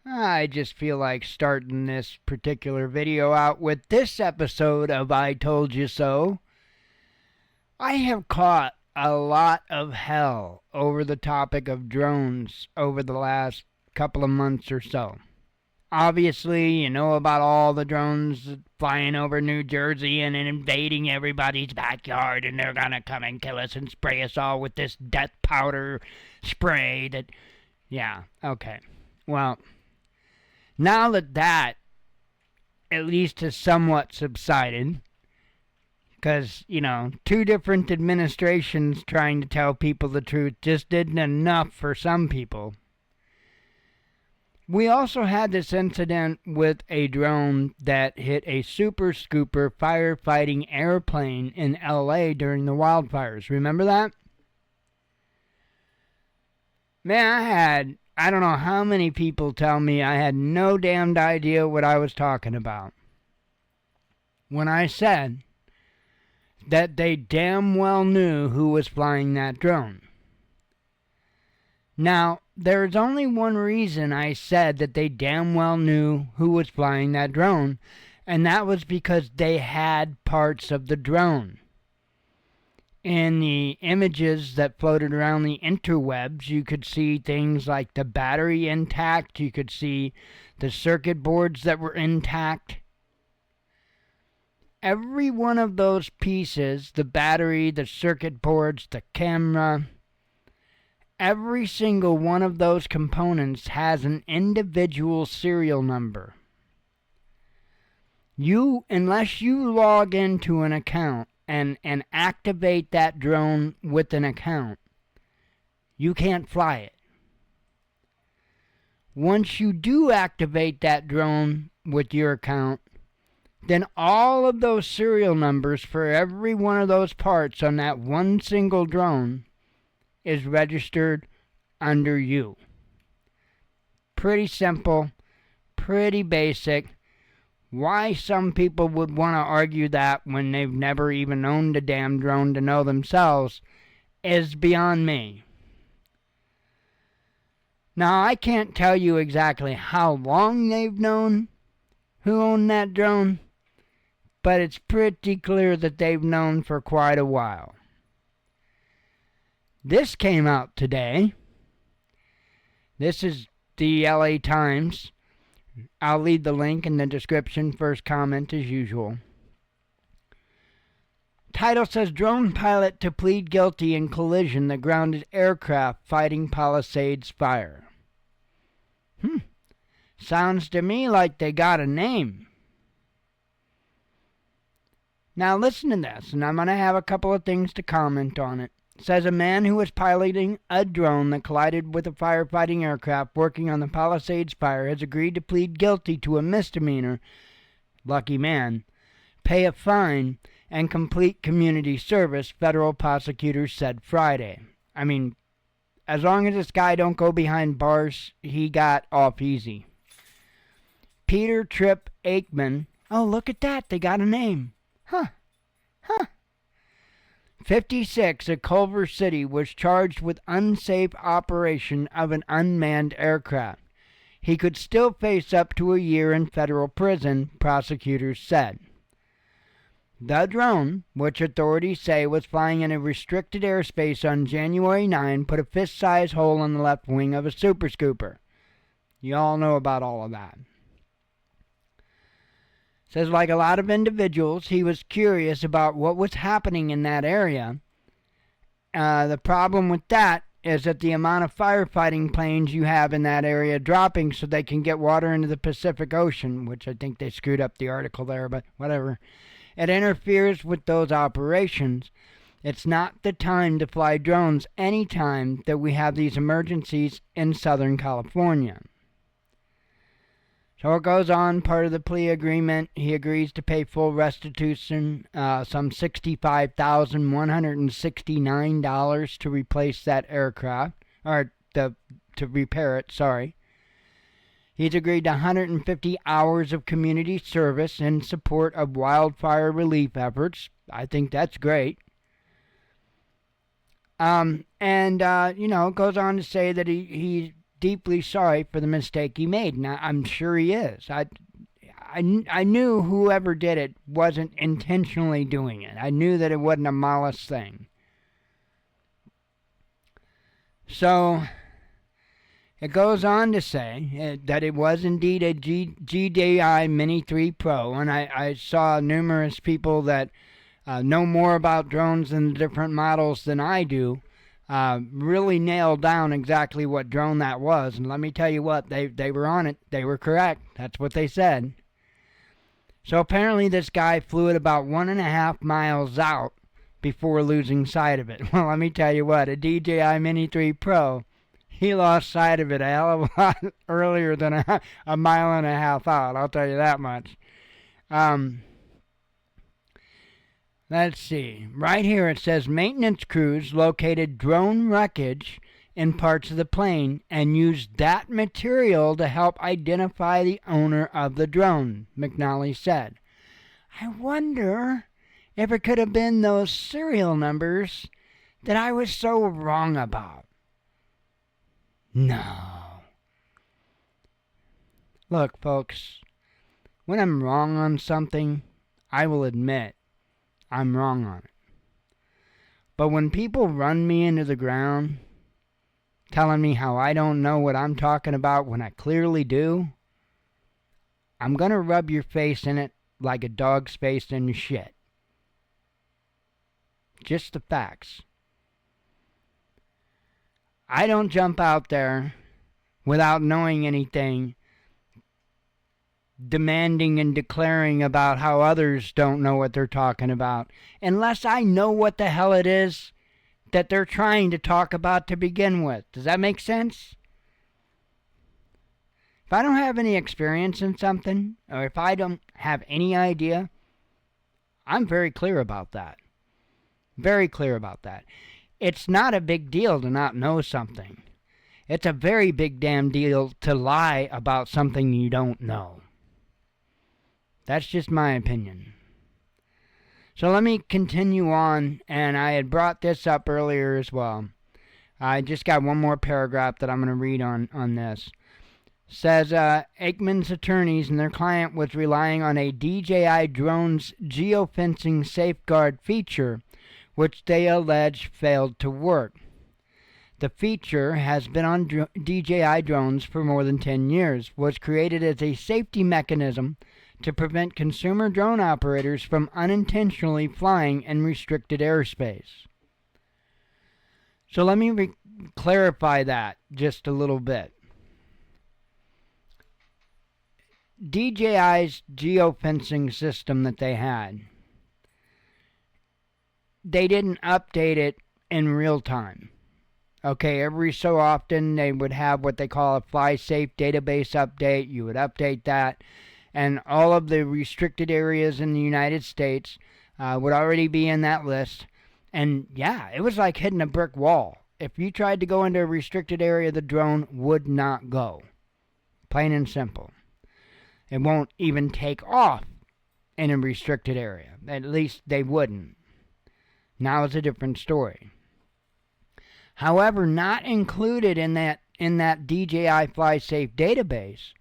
I just feel like starting this particular video out with this episode of I Told You So. I have caught a lot of hell over the topic of drones over the last couple of months or so. Obviously, you know about all the drones flying over New Jersey and invading everybody's backyard, and they're gonna come and kill us and spray us all with this death powder spray that. Yeah, okay. Well, now that at least has somewhat subsided, because, two different administrations trying to tell people the truth just didn't enough for some people. We also had this incident with a drone that hit a Super Scooper firefighting airplane in LA during the wildfires. Remember that? Man, I don't know how many people tell me I had no damned idea what I was talking about when I said that they damn well knew who was flying that drone. Now, there's only one reason I said that they damn well knew who was flying that drone, and that was because they had parts of the drone. In the images that floated around the interwebs, you could see things like the battery intact, you could see the circuit boards that were intact. Every one of those pieces, the battery, the circuit boards, the camera, every single one of those components has an individual serial number. Unless you log into an account and activate that drone with an account, you can't fly it. Once you do activate that drone with your account, then all of those serial numbers for every one of those parts on that one single drone is registered under you. Pretty simple, pretty basic. Why some people would want to argue that when they've never even owned a damn drone to know themselves is beyond me. Now, I can't tell you exactly how long they've known who owned that drone, but it's pretty clear that they've known for quite a while. This came out today. This is the LA Times. I'll leave the link in the description. First comment as usual. Title says drone pilot to plead guilty in collision that grounded aircraft fighting Palisades fire. Sounds to me like they got a name. Now listen to this, and I'm going to have a couple of things to comment on it. It says a man who was piloting a drone that collided with a firefighting aircraft working on the Palisades fire has agreed to plead guilty to a misdemeanor, lucky man, pay a fine, and complete community service, federal prosecutors said Friday. I mean, as long as this guy don't go behind bars, he got off easy. Peter Tripp Aikman. Oh, look at that. They got a name. Huh. 56 of Culver City was charged with unsafe operation of an unmanned aircraft. He could still face up to a year in federal prison, prosecutors said. The drone, which authorities say was flying in a restricted airspace on January 9, put a fist-sized hole in the left wing of a Super Scooper. You all know about all of that. Says like a lot of individuals, he was curious about what was happening in that area. The problem with that is that the amount of firefighting planes you have in that area dropping so they can get water into the Pacific Ocean, which I think they screwed up the article there, but whatever. It interferes with those operations. It's not the time to fly drones any time that we have these emergencies in Southern California. So it goes on, part of the plea agreement, he agrees to pay full restitution, some $65,169 to replace that aircraft, or to repair it, sorry. He's agreed to 150 hours of community service in support of wildfire relief efforts. I think that's great. It goes on to say that he deeply sorry for the mistake he made, and I'm sure he is. I knew whoever did it wasn't intentionally doing it. I knew that it wasn't a malice thing. So it goes on to say that it was indeed a GDI Mini 3 Pro, and I saw numerous people that know more about drones and the different models than I do, really nailed down exactly what drone that was. And let me tell you what, they were on it. They were correct. That's what they said. So apparently this guy flew it about 1.5 miles out before losing sight of it. Well, let me tell you what, a DJI Mini 3 Pro, he lost sight of it a hell of a lot earlier than a 1.5 miles out. I'll tell you that much. Let's see. Right here it says maintenance crews located drone wreckage in parts of the plane and used that material to help identify the owner of the drone, McNally said. I wonder if it could have been those serial numbers that I was so wrong about. No. Look, folks, when I'm wrong on something, I will admit I'm wrong on it. But when people run me into the ground, telling me how I don't know what I'm talking about when I clearly do, I'm going to rub your face in it like a dog's face in your shit. Just the facts. I don't jump out there without knowing anything, demanding and declaring about how others don't know what they're talking about, unless I know what the hell it is that they're trying to talk about to begin with. Does that make sense? If I don't have any experience in something, or if I don't have any idea, I'm very clear about that. Very clear about that. It's not a big deal to not know something. It's a very big damn deal to lie about something you don't know. That's just my opinion. So let me continue on, and I had brought this up earlier as well. I just got one more paragraph that I'm going to read on this. Says, Aikman's attorneys and their client was relying on a DJI drone's geofencing safeguard feature, which they allege failed to work. The feature has been on DJI drones for more than 10 years, was created as a safety mechanism to prevent consumer drone operators from unintentionally flying in restricted airspace. So let me clarify that just a little bit. DJI's geofencing system that they had, they didn't update it in real time. Okay, every so often they would have what they call a Fly Safe database update. You would update that, and all of the restricted areas in the United States would already be in that list. And yeah, it was like hitting a brick wall. If you tried to go into a restricted area, the drone would not go. Plain and simple. It won't even take off in a restricted area. At least they wouldn't. Now it's a different story. However, not included in that DJI FlySafe database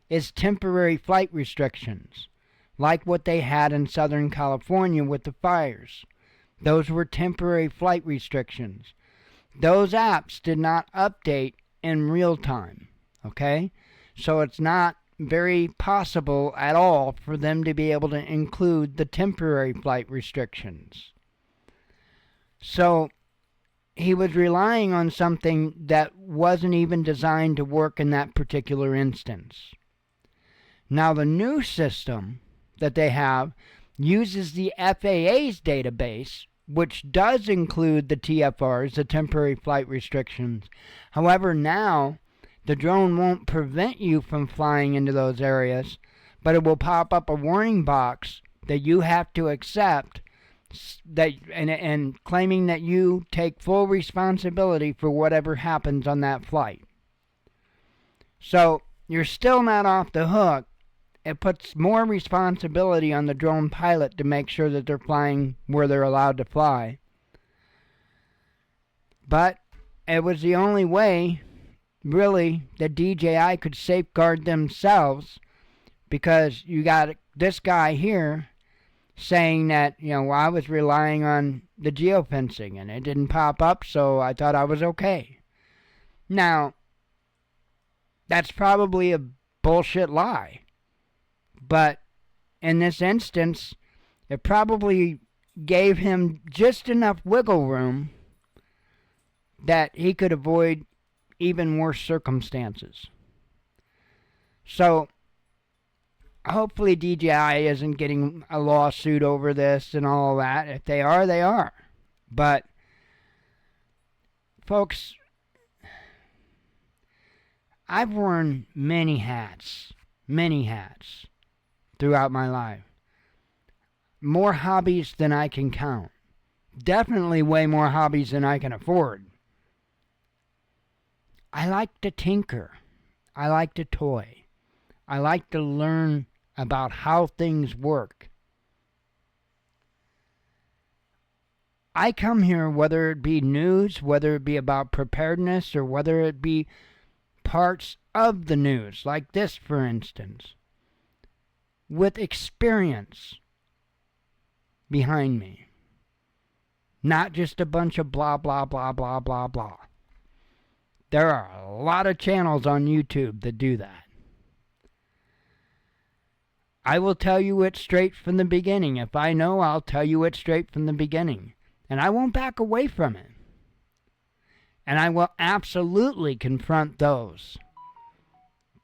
is temporary flight restrictions, like what they had in Southern California with the fires. Those were temporary flight restrictions. Those apps did not update in real time, okay? So it's not very possible at all for them to be able to include the temporary flight restrictions. So he was relying on something that wasn't even designed to work in that particular instance. Now the new system that they have uses the FAA's database, which does include the TFRs, the temporary flight restrictions. However, now the drone won't prevent you from flying into those areas, but it will pop up a warning box that you have to accept, that and claiming that you take full responsibility for whatever happens on that flight. So you're still not off the hook. It puts more responsibility on the drone pilot to make sure that they're flying where they're allowed to fly. But it was the only way, really the DJI could safeguard themselves, because you got this guy here saying that, well, I was relying on the geofencing and it didn't pop up, so I thought I was okay. Now, that's probably a bullshit lie. But in this instance, it probably gave him just enough wiggle room that he could avoid even worse circumstances. So, hopefully DJI isn't getting a lawsuit over this and all that. If they are, they are. But, folks, I've worn many hats throughout my life. More hobbies than I can count. Definitely way more hobbies than I can afford. I like to tinker. I like to toy. I like to learn about how things work. I come here, whether it be news, whether it be about preparedness, or whether it be parts of the news, like this, for instance, with experience behind me. Not just a bunch of blah, blah, blah, blah, blah, blah. There are a lot of channels on YouTube that do that. I will tell you it straight from the beginning. If I know, I'll tell you it straight from the beginning. And I won't back away from it. And I will absolutely confront those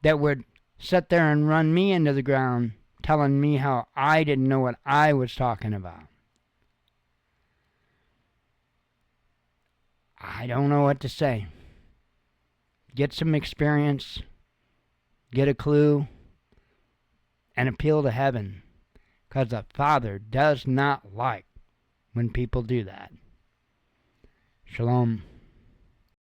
that would sit there and run me into the ground telling me how I didn't know what I was talking about. I don't know what to say. Get some experience, get a clue, and appeal to heaven, because the Father does not like when people do that. Shalom.